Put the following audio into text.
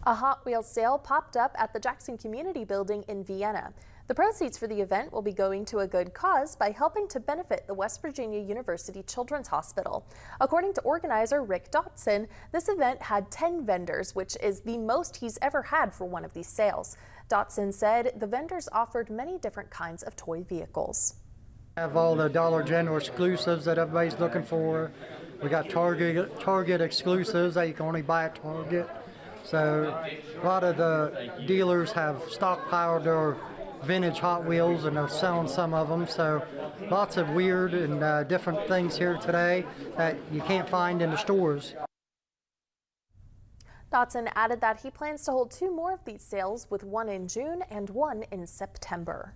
A Hot Wheels sale popped up at the Jackson Community Building in Vienna. The proceeds for the event will be going to a good cause by helping to benefit the West Virginia University Children's Hospital. According to organizer Rick Dotson, this event had 10 vendors, which is the most he's ever had for one of these sales. Dotson said the vendors offered many different kinds of toy vehicles. Have all the Dollar General exclusives that everybody's looking for. We got Target exclusives that you can only buy at Target. So a lot of the dealers have stockpiled their vintage Hot Wheels and they're selling some of them. So lots of weird and different things here today that you can't find in the stores. Dotson added that he plans to hold 2 more of these sales, with one in June and one in September.